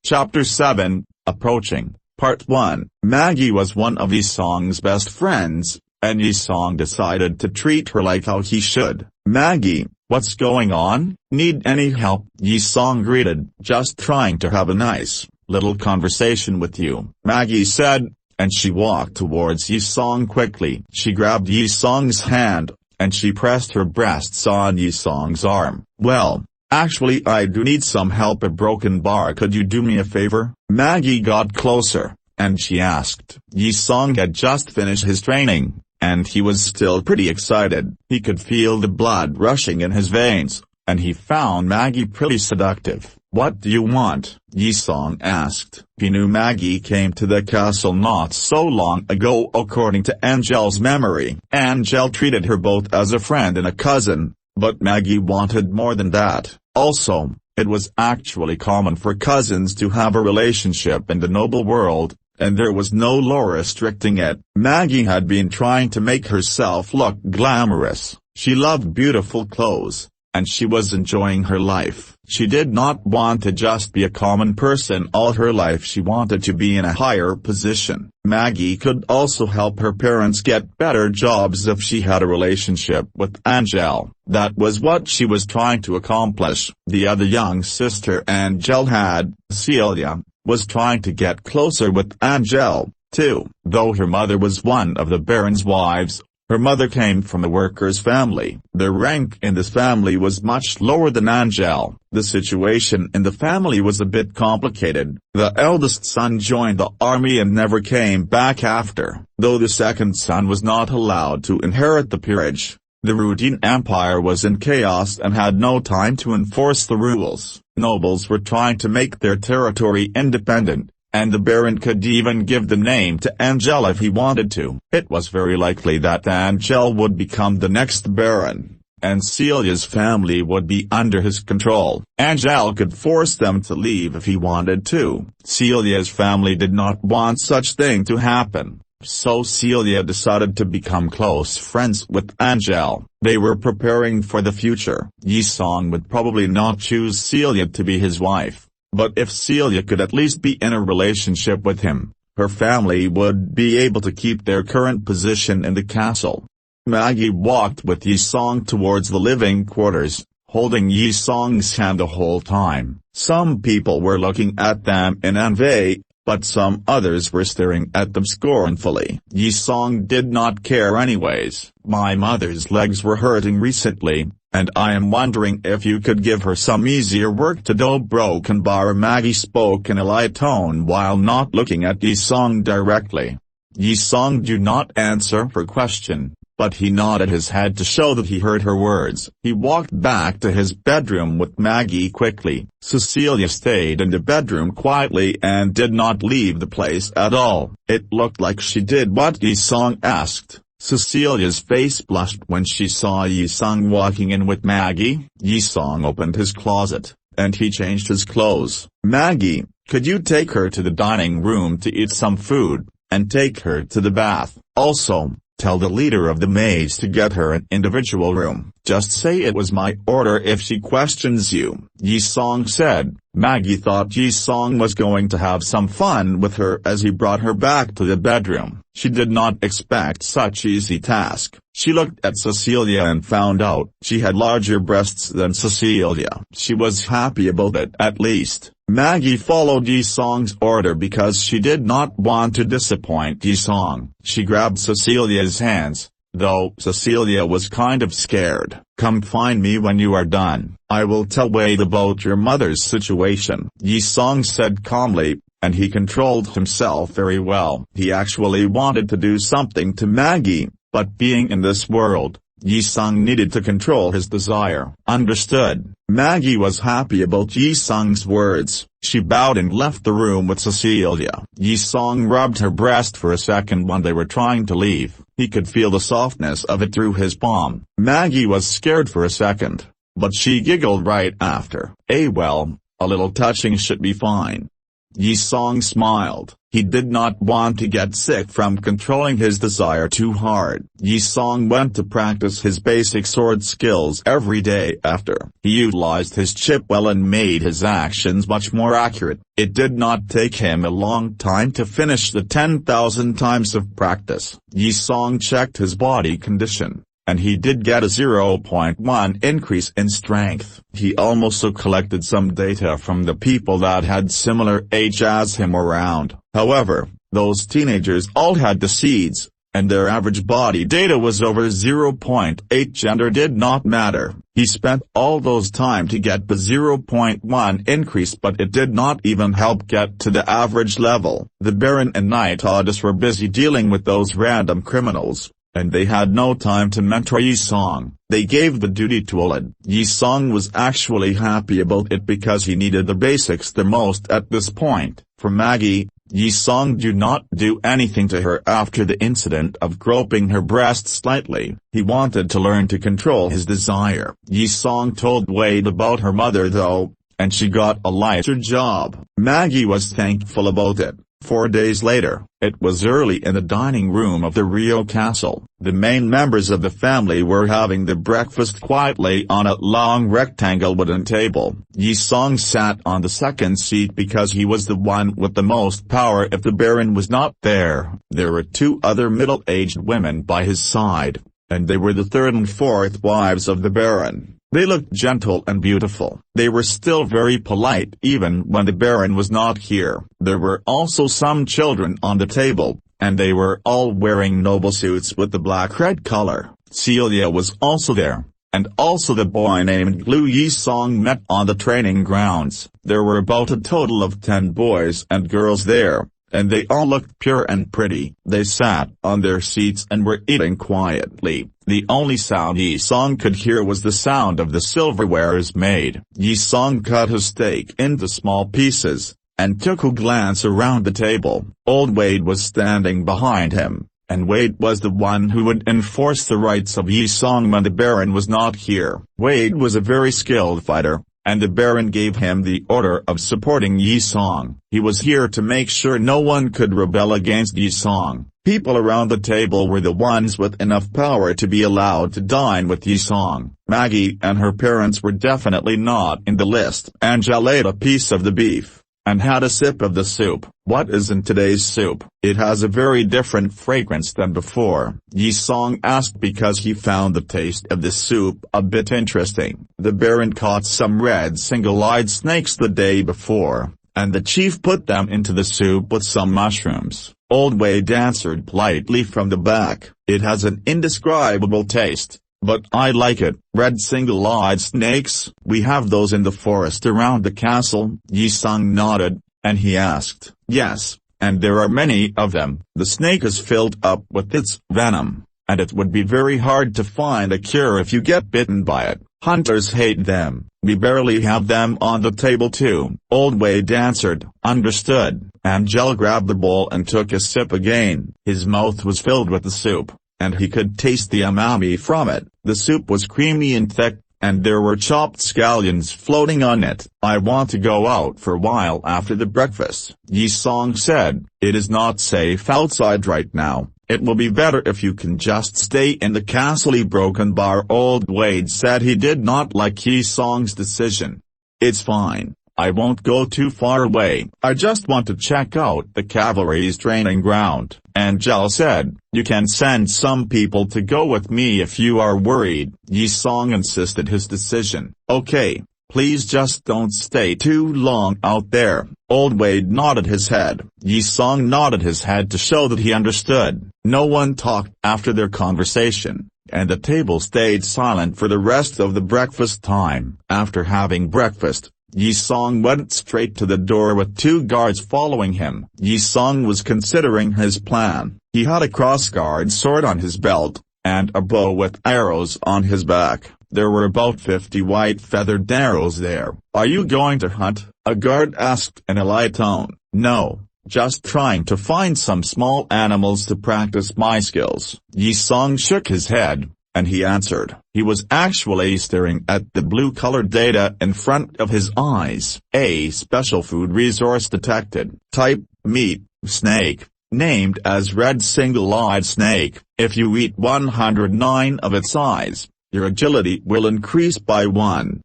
Chapter 7, Approaching, Part 1. Maggie was one of Yi-song's best friends, and Yi-song decided to treat her like how he should. "Maggie, what's going on? Need any help?" Yi-song greeted. "Just trying to have a nice, little conversation with you," Maggie said, and she walked towards Yi-song quickly. She grabbed Yi-song's hand, and she pressed her breasts on Yi-song's arm. "Well, actually I do need some help. A broken bar. Could you do me a favor?" Maggie got closer, and she asked. Yi-song had just finished his training, and he was still pretty excited. He could feel the blood rushing in his veins, and he found Maggie pretty seductive. "What do you want?" Yi-song asked. He knew Maggie came to the castle not so long ago. According to Angel's memory, Angel treated her both as a friend and a cousin, but Maggie wanted more than that. Also, it was actually common for cousins to have a relationship in the noble world, and there was no law restricting it. Maggie had been trying to make herself look glamorous. She loved beautiful clothes, and she was enjoying her life. She did not want to just be a common person all her life. She wanted to be in a higher position. Maggie could also help her parents get better jobs if she had a relationship with Angel. That was what she was trying to accomplish. The other young sister Angel had, Celia, was trying to get closer with Angel, too. Though her mother was one of the Baron's wives, her mother came from a worker's family. The rank in this family was much lower than Angel. The situation in the family was a bit complicated. The eldest son joined the army and never came back after. Though the second son was not allowed to inherit the peerage, the Rudin Empire was in chaos and had no time to enforce the rules. Nobles were trying to make their territory independent, and the Baron could even give the name to Angel if he wanted to. It was very likely that Angel would become the next Baron, and Celia's family would be under his control. Angel could force them to leave if he wanted to. Celia's family did not want such thing to happen, so Celia decided to become close friends with Angel. They were preparing for the future. Yi-song would probably not choose Celia to be his wife, but if Celia could at least be in a relationship with him, her family would be able to keep their current position in the castle. Maggie walked with Yi-song towards the living quarters, holding Yi-song's hand the whole time. Some people were looking at them in envy, but some others were staring at them scornfully. Yi-song did not care anyways. "My mother's legs were hurting recently, and I am wondering if you could give her some easier work to do." Broken bar. Maggie spoke in a light tone while not looking at Yi-song directly. Yi-song did not answer her question, but he nodded his head to show that he heard her words. He walked back to his bedroom with Maggie quickly. Cecilia stayed in the bedroom quietly and did not leave the place at all. It looked like she did what Yi-song asked. Cecilia's face blushed when she saw Yi-song walking in with Maggie. Yi-song opened his closet, and he changed his clothes. "Maggie, could you take her to the dining room to eat some food, and take her to the bath? Also, tell the leader of the maids to get her an individual room. Just say it was my order if she questions you," Yi-song said. Maggie thought Yi-song was going to have some fun with her as he brought her back to the bedroom. She did not expect such easy task. She looked at Cecilia and found out she had larger breasts than Cecilia. She was happy about it at least. Maggie followed Yi-song's order because she did not want to disappoint Yi-song. She grabbed Cecilia's hands, though Cecilia was kind of scared. "Come find me when you are done. I will tell Wade about your mother's situation," Yi-song said calmly, and he controlled himself very well. He actually wanted to do something to Maggie, but being in this world, Yi-song needed to control his desire. "Understood." Maggie was happy about Yi-song's words. She bowed and left the room with Cecilia. Yi-song rubbed her breast for a second when they were trying to leave. He could feel the softness of it through his palm. Maggie was scared for a second, but she giggled right after. Well, a little touching should be fine." Yi-song smiled. He did not want to get sick from controlling his desire too hard. Yi Song went to practice his basic sword skills every day after. He utilized his chip well and made his actions much more accurate. It did not take him a long time to finish the 10,000 times of practice. Yi Song checked his body condition, and he did get a 0.1 increase in strength. He also collected some data from the people that had similar age as him around. However, those teenagers all had the seeds, and their average body data was over 0.8. Gender did not matter. He spent all those time to get the 0.1 increase, but it did not even help get to the average level. The Baron and Knight Audis were busy dealing with those random criminals, and they had no time to mentor Yi Song. They gave the duty to Olid. Yi Song was actually happy about it because he needed the basics the most at this point. For Maggie, Yi Song did not do anything to her after the incident of groping her breast slightly. He wanted to learn to control his desire. Yi Song told Wade about her mother though, and she got a lighter job. Maggie was thankful about it. 4 days later, it was early in the dining room of the Rio Castle. The main members of the family were having their breakfast quietly on a long rectangle wooden table. Yi Song sat on the second seat because he was the one with the most power if the Baron was not there. There were 2 other middle-aged women by his side, and they were the 3rd and 4th wives of the Baron. They looked gentle and beautiful. They were still very polite even when the Baron was not here. There were also some children on the table, and they were all wearing noble suits with the black-red color. Celia was also there, and also the boy named Liu. Yi Song met on the training grounds. There were about a total of 10 boys and girls there, and they all looked pure and pretty. They sat on their seats and were eating quietly. The only sound Yi Song could hear was the sound of the silverware's maid. Yi Song cut his steak into small pieces, and took a glance around the table. Old Wade was standing behind him, and Wade was the one who would enforce the rights of Yi Song when the Baron was not here. Wade was a very skilled fighter, and the Baron gave him the order of supporting Yi Song. He was here to make sure no one could rebel against Yi Song. People around the table were the ones with enough power to be allowed to dine with Yi Song. Maggie and her parents were definitely not in the list. Angela ate a piece of the beef, and had a sip of the soup. What is in today's soup? It has a very different fragrance than before. Yi Song asked because he found the taste of the soup a bit interesting. The Baron caught some red single-eyed snakes the day before, and the chief put them into the soup with some mushrooms. Old Wade answered politely from the back, "It has an indescribable taste, but I like it." Red single-eyed snakes? We have those in the forest around the castle. Yi Song nodded, and he asked, "Yes, and there are many of them." The snake is filled up with its venom, and it would be very hard to find a cure if you get bitten by it. Hunters hate them. We barely have them on the table too. Old Wade answered, "Understood." Angel grabbed the bowl and took a sip again. His mouth was filled with the soup, and he could taste the umami from it. The soup was creamy and thick, and there were chopped scallions floating on it. "I want to go out for a while after the breakfast," Yi Song said. "It is not safe outside right now. It will be better if you can just stay in the castle." Broken bar. Old Wade said he did not like Yi Song's decision. "It's fine. I won't go too far away. I just want to check out the cavalry's training ground." Angel said, "You can send some people to go with me if you are worried." Yi Song insisted his decision. "Okay, please just don't stay too long out there." Old Wade nodded his head. Yi Song nodded his head to show that he understood. No one talked after their conversation, and the table stayed silent for the rest of the breakfast time. After having breakfast, Yi Song went straight to the door with 2 guards following him. Yi Song was considering his plan. He had a crossguard sword on his belt, and a bow with arrows on his back. There were about 50 white feathered arrows there. "Are you going to hunt?" a guard asked in a light tone. "No, just trying to find some small animals to practice my skills." Yi Song shook his head. and he answered. He was actually staring at the blue-colored data in front of his eyes. A special food resource detected. Type, meat, snake, named as red single-eyed snake. If you eat 109 of its size, your agility will increase by 1.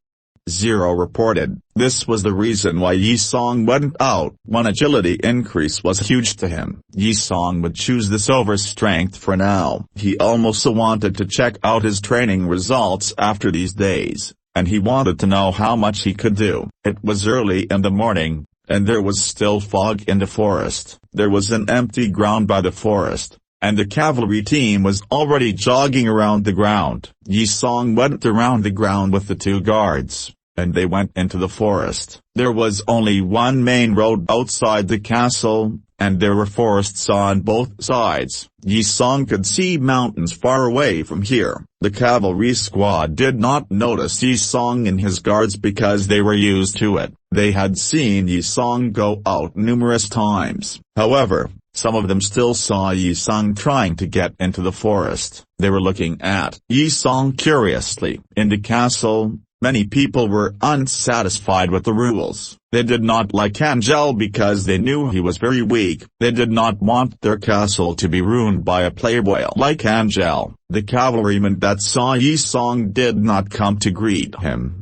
0 reported. This was the reason why Yi Song went out. One agility increase was huge to him. Yi Song would choose this over strength for now. He almost wanted to check out his training results after these days, and he wanted to know how much he could do. It was early in the morning, and there was still fog in the forest. There was an empty ground by the forest, and the cavalry team was already jogging around the ground. Yi Song went around the ground with the 2 guards, and they went into the forest. There was only one main road outside the castle, and there were forests on both sides. Yi Song could see mountains far away from here. The cavalry squad did not notice Yi Song and his guards because they were used to it. They had seen Yi Song go out numerous times. However, some of them still saw Yi Song trying to get into the forest. They were looking at Yi Song curiously. In the castle, many people were unsatisfied with the rules. They did not like Angel because they knew he was very weak. They did not want their castle to be ruined by a playboy like Angel. The cavalrymen that saw Yi Song did not come to greet him.